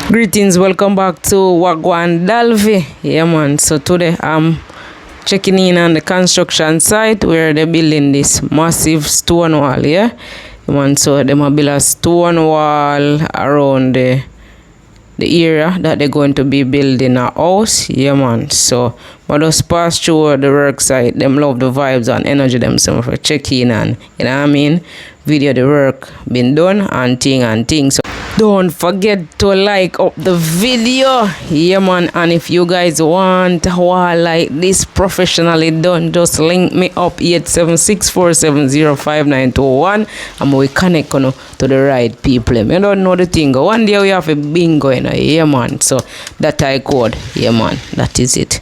Greetings, welcome back to Wagwan Dalvi. Yeah man, so today I'm checking in on the construction site where they're building this massive stone wall, yeah? Man, so they might build a stone wall around the area that they're going to be building a house, yeah man. So I just pass through the work site, them love the vibes and energy themselves for check in and, you know what I mean, video the work been done and thing. So don't forget to like up the video, yeah man. And if you guys want a wall like this professionally done, just link me up 876470591 and we connect to the right people. You don't know the thing, one day we have a bingo, you know, yeah man. So that I code, yeah man, that is it.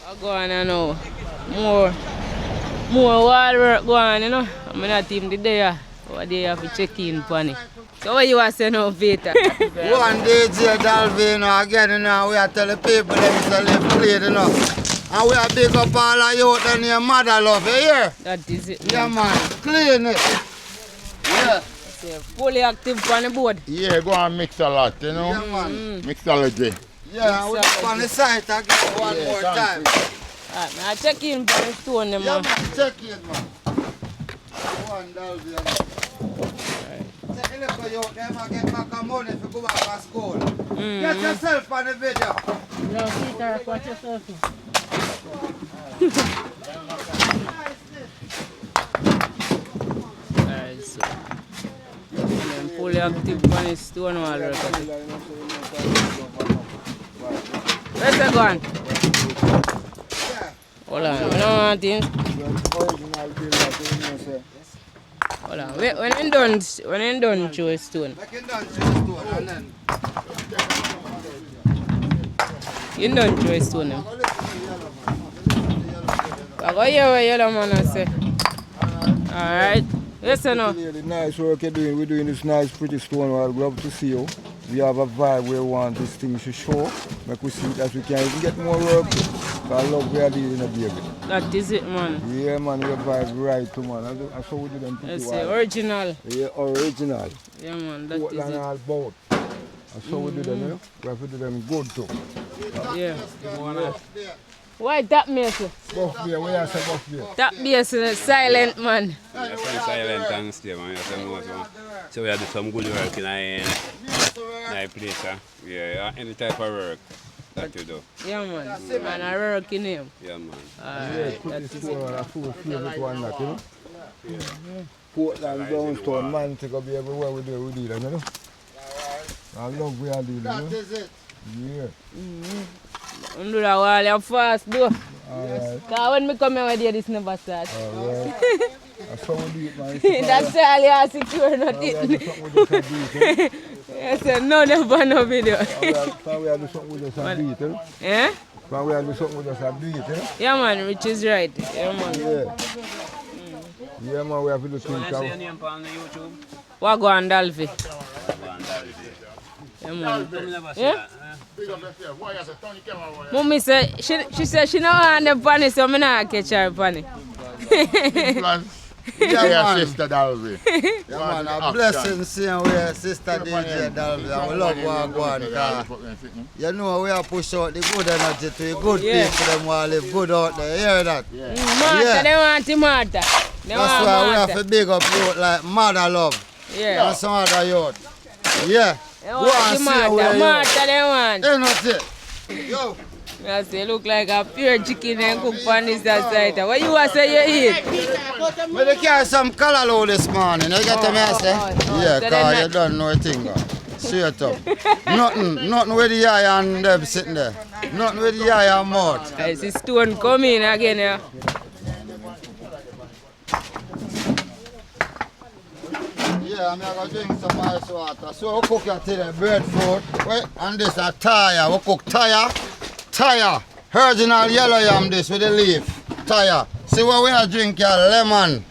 I go on now, more wall work go on, you know. I'm not even there. What day you have to check in on it. So what you are saying now, Peter? One day, J. Dalvin, you know, again, you know, we are telling people them to live clean, you know. And we are big up all of you and your mother love, you hear? That is it. Yeah, man. Clean it. Yeah. Fully active on the board. Yeah, go and mix a lot, you know? Yeah, man. Mixology. Yeah, and we up on the site again one more time. Alright, man, I check in on the stone, man. Yeah, man, check in, man. One Dalvin. Look at you, them and get back our money if you go back to school. Get yourself on the video. No, Peter, watch yourself. Alright, so I'm fully active on the stone wall. Where's that going? Hold on, I don't want it. Hold on. When I'm done through a stone. Like you done through a stone and then. You done through a stone now. I go hear what yellow man say. Alright. Yes or no? The nice work you're doing. We're doing this nice pretty stone wall. We love to see you. We have a vibe where we want this thing to show. Like we see it as we can even get more work. I love where they in a baby. That is it, man. Yeah, man, your vibe right too, man. That's how we do them pretty That's well. original. Yeah, original. Yeah, man, that Portland is it. all about. That's how we do them, you know? We have to do them good too. Yeah. Why that mess? Buff beer, where you say buff beer? That bass is silent, man. Yeah, from silent and stay, man. So we have to do some good work in a place. Yeah, any type of work that you do. Yeah, man. And I work in him. Yeah, man. Yeah, pretty stone wall, a full favorite one that, you know? Portland, Brownstone, man, take up everywhere we do them, you know? I love where I do them, you know? That is it. Yeah. Do that while you're fast, though. Alright. Because when I come here with you, this never starts. Alright. That's how we do it, man. That's all you are secure, not We have it. to do something with us and beat, eh? Yes, sir. No, never no video. Can we have to do something with us and beat, eh? Yeah? Can we have to do something with us and beat, eh? Yeah, man, which is right. Yeah, man. Yeah. Yeah, man, we have to do things. Say your name on the YouTube. Wagwan Dalvi. Yeah, man. Yeah? Mommy said, she said she don't want the bunny, so I'm not catch her bunny. Yeah, sister Dalvi. Yeah, man, a blessing seeing where Sister DJ Dalvin. And we love Wagwan. You know, we are push out the good energy to the good people. Them want to live good out there. You hear that? Martha, they want the Martha. They That's want why we Martha. have to big up youth like Mother Love. Yeah. And some other youth. Yeah. They Go want and the see Martha. where you- Martha, they want. You know it. Yo. I say, look like a pure chicken and cook on this side. What you want to say you eat? But they carry some color low this morning. You get me, I say? Yeah, So because then you don't know a thing. Straight up. Nothing with the eye and them sitting there. Nothing with the eye and mouth. I see stone coming again. Yeah. Yeah, I'm going to drink some ice water. So we cook it till the breadfruit. Wait, and this a tire. We cook tire. Original yellow yam this with the leaf. Tire. See what we are drinking? Lemon,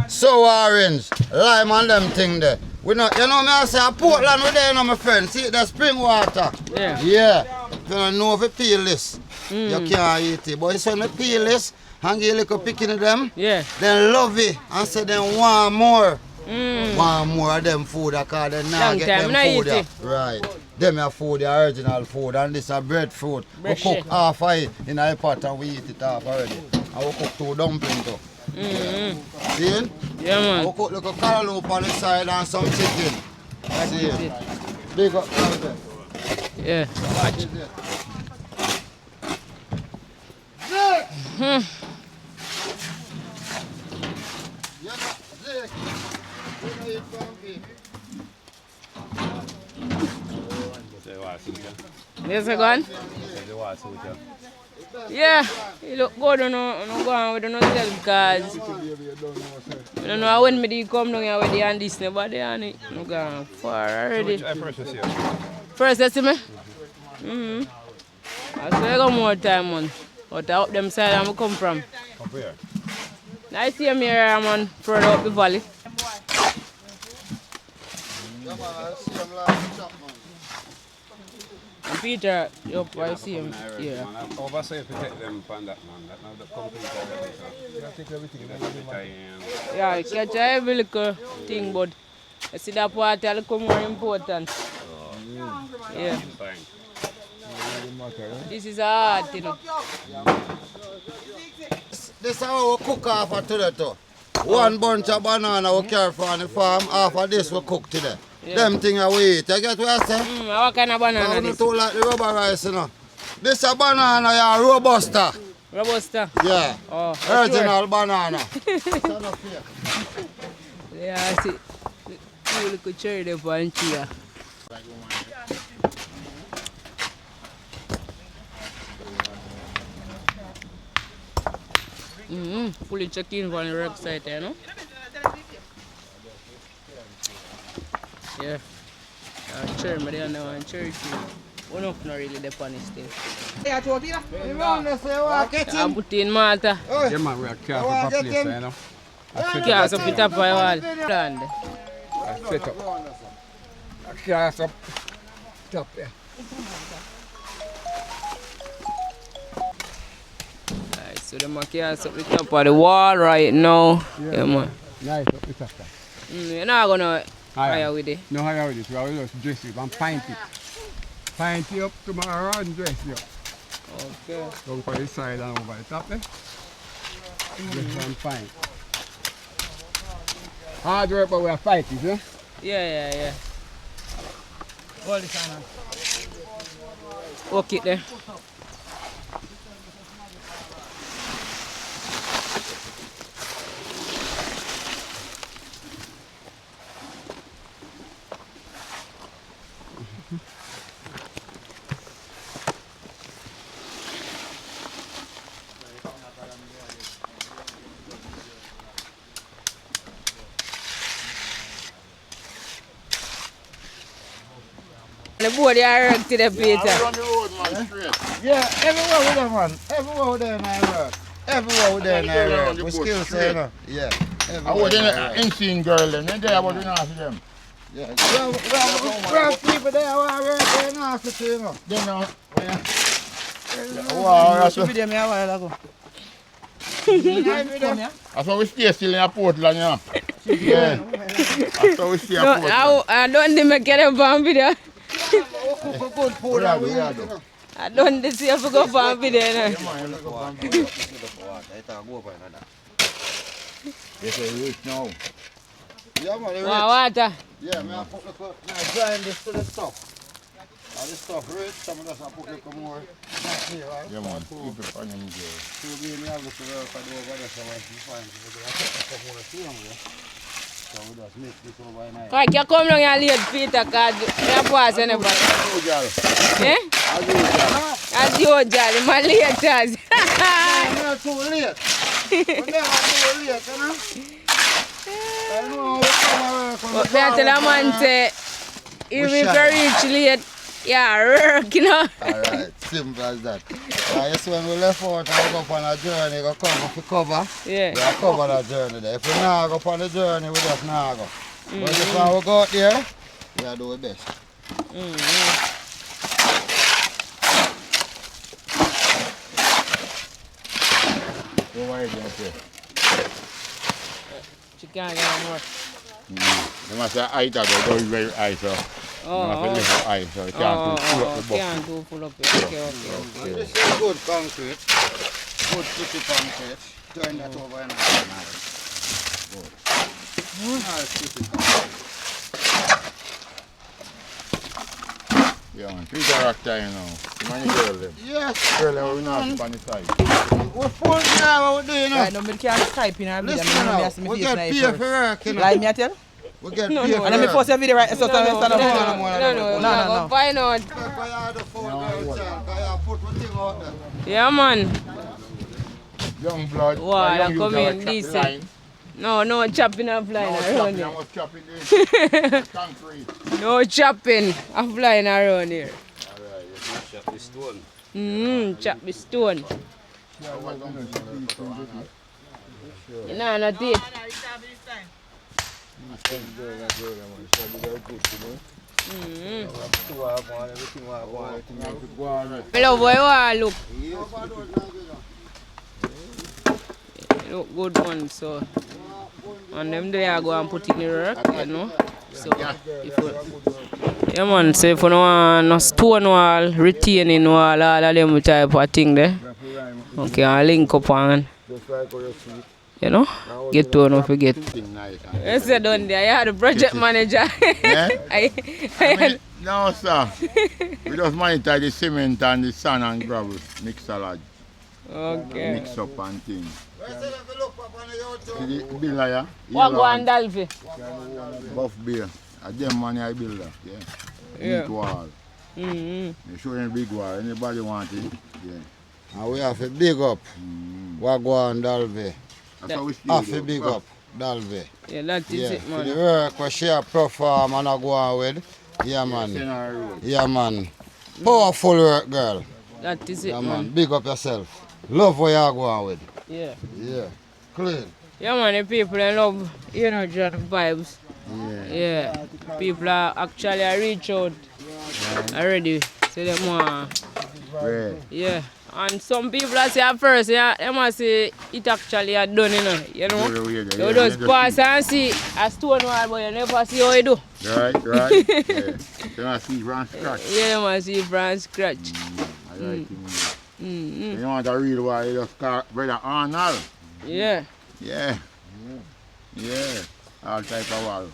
sour orange, lime and them thing there. We not, you know me I say Portland we there, you know my friend. See the spring water. Yeah. Yeah. If you don't know if you peel this, you can't eat it. But it's when you peel this, and give a little picking of them, Yeah. then love it and say them want more. Want more of them food because they not Long get time, them I food. eat it. Right. Them are food, the original food, and this is breadfruit. We Bread cook shit. half of it in a pot and we eat it half already. And we cook 2 dumplings too. Yeah. See it? Yeah, And man. we cook little cantaloupe on the side and some chicken. See That's it? it. Big up there. Yeah. Watch. Say what, Suja? Yes, I gone? Say what, Suja? Yeah, you look good on no go on with no self because I don't know when me come down here with the and this nobody on it. No go on far already. I first see you. First you see me? I say I got more time man. But I up them side I come from. Come here. I see him here man further up the valley. Yeah, man, I see them last chop, man. And Peter, yup, I see him here. Oversee if you take them from that man. That now the complete already. So you take everything. Yeah, I catch every little thing but I see that part a little more important. Yeah. Fine. This is a hard thing. This is how we cook half of today too. One bunch of banana we carry from the farm, half of this we cook today. Yeah. Them things we eat. You get what I say? What kind of banana I this? don't like the rubber rice, you know. This a banana, yeah, robusta. Robusta. Yeah. Oh, Original banana. Yeah, I see. You look cherry there for here. Fully check in on the website, you know? Yeah. Cherry, but they don't know cherry tree. One of not really the funniest thing. I put in Malta. Yeah, man, we are careful for place, you know. Yeah, so put up my wall. Land. Set up. Careful. Top there. Alright, so the makias up the top of the wall right now. Yeah, man. Nice up the top there. You're not gonna hire with it. No higher with it. We will just dress it and paint it. Paint it up tomorrow and dress it up. Okay. Go for the side and over the top there. Dress and paint. Hard work, but we are fighting, yeah? Yeah. Hold this on. Walk it there. The board you are to the Peter. On the road, man, straight. Yeah, everywhere with them, man. Everywhere with them, I work. Everywhere with them, I work. We still say, you know. Yeah. I was in an insane girl, and then there was not see them. Yeah. We have people there who are working nasty to you know. Then, Wow, that's why we stay still in Portland, you know. Yeah. That's why we stay in No, Portland. I don't think I get a bomb video. good food and we eat, you know. I don't see if I go bomb video. Yes, I reach now. Yeah, man. they Wow, rich. water. Yeah, man, I put little, grind this to the stuff. And this stuff rich, some of us I put little more. Yeah, man. Keep it on them girl. So we may have to work and over there, so we find it. I put some more tea on there. So we just mix this over in Why you come down here late, Peter, because you pass anybody. Eh? As usual, my laters. I'm not too late. We're never too late, you know? I know we come and work. But I tell a man say, even if you reach late, yeah, work, you know. Alright, simple as that. Yes, when we left out and we go up on a journey, we come for cover. Yeah. We are cover that journey there. If we not go up on the journey, we just not go. But if we go out there, we are doing best. Go right there. She can't get more. They must say height that they don't very high, so. Oh, You must lift high, so you can't too full up the box. Can't too full up. Okay. And this is good concrete. Good pretty concrete. Turn that over and nice. Good. Nice pretty concrete. Yeah, man. Treat the rock time now. You want to girl them? Yes. Girl them, we not on the side. We're full now, what we doing now? Right, no, me can't type in our video. Listen now, we get paid for work, you know. Like me, I tell? We get No, paid no, for And let me work. post your video right so No, no. find out. Yeah, man. Young blood. Wow, young that come youth in that chop the decent. line. No chopping of line No around chopping, here. I must chop in the concrete. No chopping of line around here. Alright, you can chop the stone. Chop the stone. No, not it. I love how you look. Look good one, so. And them there I go and put in the work, you know. So, if you, yeah man, so if you don't want no stone wall, retaining wall, all of them type of thing there. Okay, I'll link up and, you know, get to one forget. Yes, I done there. I had a project manager. Yeah? I I mean, no, sir. We just monitor the cement and the sand and gravel. Mix a lot. okay. Mix up and things. See the builder, yeah? What go and Dalvi? Buff beer. A them man I builder. Yeah. Yeah. Neat wall. You show them big wall. Anybody want it? Yeah. And we have to big up Wagwan Dalve. That's how we see Have it, to though. big up Dalve. Yeah, that is Yeah, it, for the man. work we share perform and I go on with. Yeah, man. Scenario road. Yeah, man. Powerful work, girl. That is it, Yeah, man. man. Big up yourself. Love what you go on with. Yeah. Yeah. Clean. Yeah, man, the people they love energy and vibes. Yeah. Yeah. People are actually reach out already. So they want. Yeah. Yeah. And some people are say at first, yeah, they must say it actually are done, you know. You know? Yeah, You just pass and see a stone wall, but you never see how it do. Right. Yeah. You want to see from scratch. Yeah, you must see from scratch. I like it. You want a real wall, you just call Brother Arnold. Yeah. Yeah. All type of wall.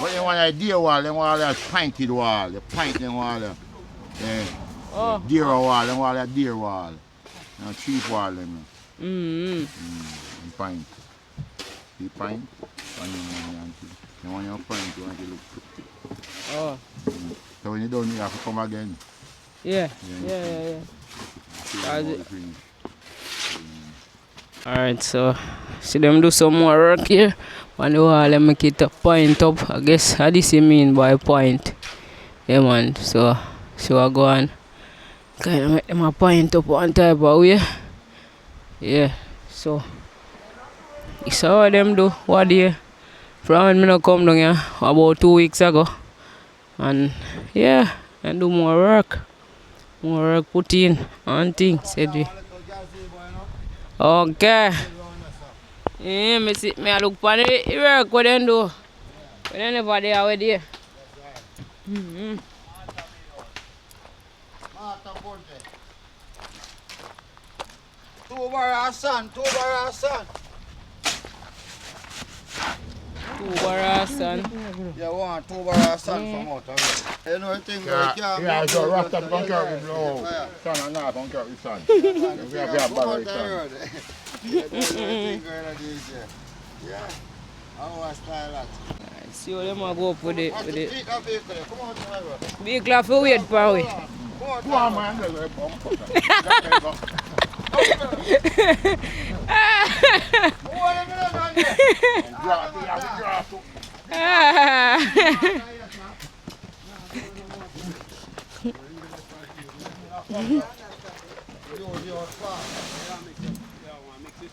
But you want a deer wall, then wall a painted wall. You paint them wall. Yeah. Oh. Deer wall, then wall a deer wall. And cheap wall them. You paint. You paint. And when you paint, you want to look pretty. Oh. So when you done, you have to come again. Yeah. See That's how it. it finish. Alright, so see them do some more work here. On the wall, they make it a point up. I guess how this you mean by point. Yeah, man. So I go on. Kind of make them a point up one type of way. Yeah. So it's how them do what day. From when I come down here about 2 weeks ago. And yeah, and do more work. More work put in and things, said we. Okay. Yeah, me see, me a look for the work what them do. But they never there with there. Two bar son. 2 bars and You want 2 bar son from out of it. You know the thing where you can't Yeah, go so through Rasta the- don't care if blow. Son and not don't care if son. You We have can't to go borrow out it, the son. road. Yeah, that's the thing where it is, yeah. I want to style that. see how them a go up with it. What's With the it. feet of vehicle there? Come on to my road. Big clap for wait for we. Come on to Go on, my road. man. Let's go. Who are them in there, man, there? Grass, we have the grass.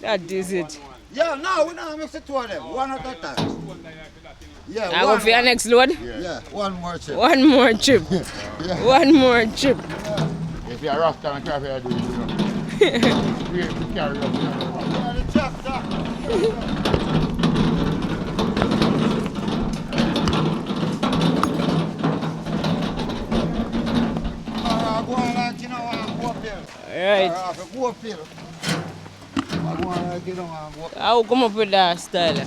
That is it. Yeah, no, we don't mix it two of them. One at a time. Yeah, I go for your next load. Yeah, one more chip. One more trip. One more trip. If you're Rasta and traffic, I do it, you know. We carry up. Yeah, the tractor. go on like you know want go uphill. Alright. Go uphill. I go on like you know want go uphill. How come up with that style? I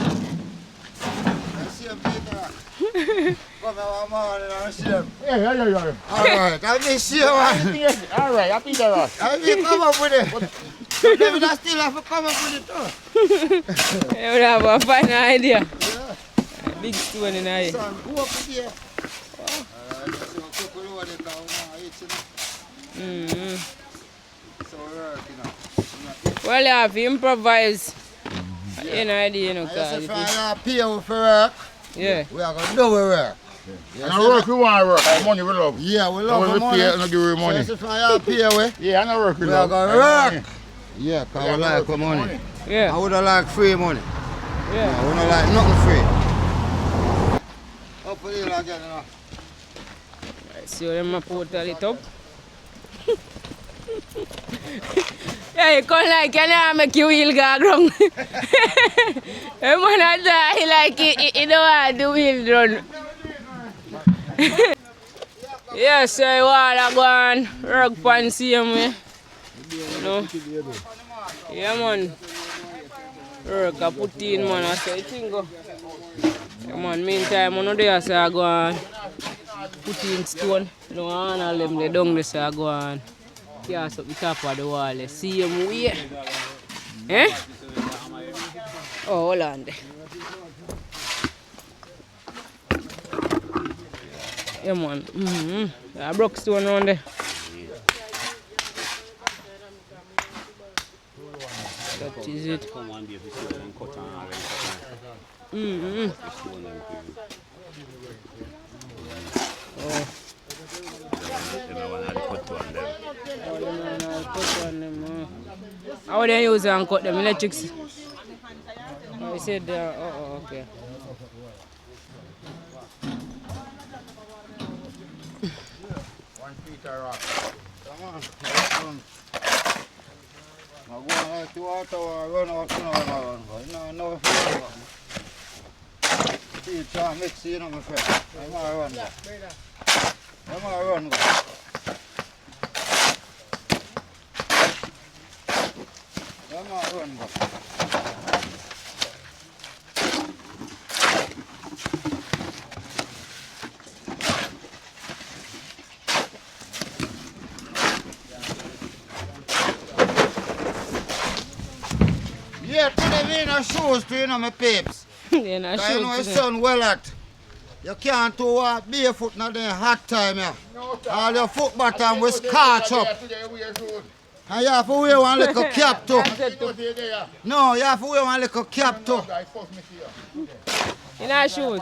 see him Peter. Come here one morning and see him. Yeah. Alright, I miss you man. Alright, I think that. I mean come up with it. Maybe I still have to come up with it too. You would have a fine idea. Yeah. Big stone in here. Son, go up here. Alright, so couple over there now, So we're working now. Well, you have to improvise. You know, idea, you know, I cause just find pay for work. yeah. We are going to do our work. And I work, we want to work. Money we love. Yeah, we love When the we money. pay, I give you So money. just find pay we. Yeah, and I work we We are love. going to work. Yeah, because we like our money. Yeah. I would have like free money. Yeah. I wouldn't like nothing free. Up for you again, you know. So them a put it up. Yeah, you come like can I make you wheel go wrong? The man a die like he don't want the wheel run. Yeah, so you want to go and work pan same way. You know? Yeah man. Work a put in man, I say thing go. Yeah man, meantime I know there so I go and put in stone. You know, and all them they down there so I go and cast up the top of the wall. See them way. Eh? Oh, hold on there. Yeah man. I broke stone around there. That is it. Come one day if you see them cut and all Mm-hmm. How they use and cut them electrics? Oh, you said okay. Come on. I go on like the water or run out, you know, no if you run. See, try and mix it, you know, my friend. I'm going to run. I'm going to run. I'm going to run. Yeah, today we in our shoes too, you know, my peeps. Yeah, nah, I know it's sun well hot. You can't do walk barefoot in the hot time, yeah. All your foot bottom will scorch up. And you have to wear one little cap too. No, you have to wear one little cap too. In our shoes.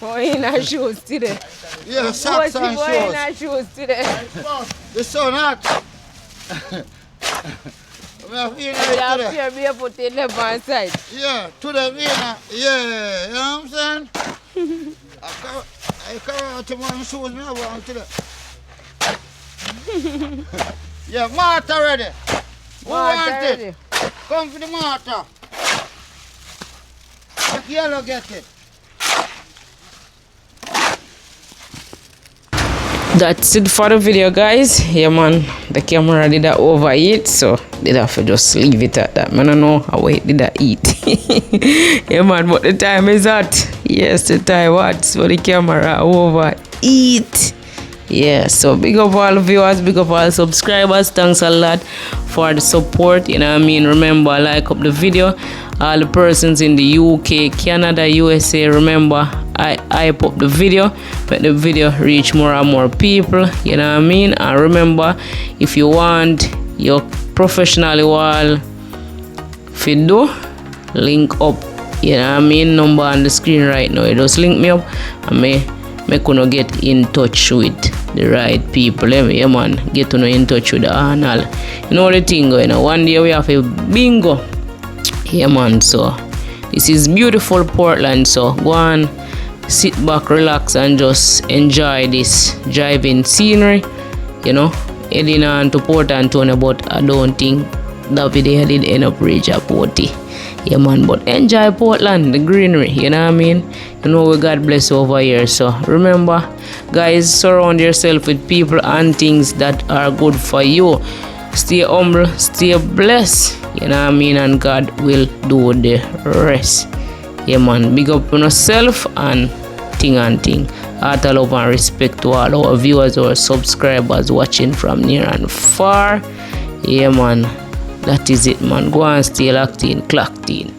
Oh, in our shoes today. Yeah, socks and In shoes. our shoes today. The sun hot. We are feeling We it have today. to barefoot in left hand side. Yeah, today we yeah, you know what I'm saying? I carry out to my shoes me want today. Yeah, Martha ready. Who want it? Come for the Martha. Make yellow get it. That's it for the video, guys. Yeah man, the camera did that overheat, so did have to just leave it at that. I don't know how it did that eat. Yeah man, but the time is hot. Yes, the time hot, so the camera overheat. Yeah, so big up all viewers, big up all subscribers. Thanks a lot for the support, you know what I mean. Remember, like up the video. All the persons in the UK, Canada, USA, remember, I hype up the video, but the video reach more and more people, you know what I mean. And remember, if you want your professional wall video, link up, you know what I mean. Number on the screen right now, you just link me up and make you get in touch with the right people. Yeah man, get to know in touch with the Arnold. You know the thing going on. One day we have a bingo. Yeah man, so this is beautiful Portland, so go on, sit back, relax and just enjoy this driving scenery, you know. Heading on to Port Antonio, but I don't think that video did end up reach a party. Yeah, man, but enjoy Portland, the greenery, you know what I mean? You know we God bless over here. So remember, guys, surround yourself with people and things that are good for you. Stay humble, stay blessed, you know what I mean? And God will do the rest. Yeah, man, big up on yourself and thing. Heart love and respect to all our viewers or subscribers watching from near and far. Yeah, man, that is it, man. Go and stay locked in, clocked in.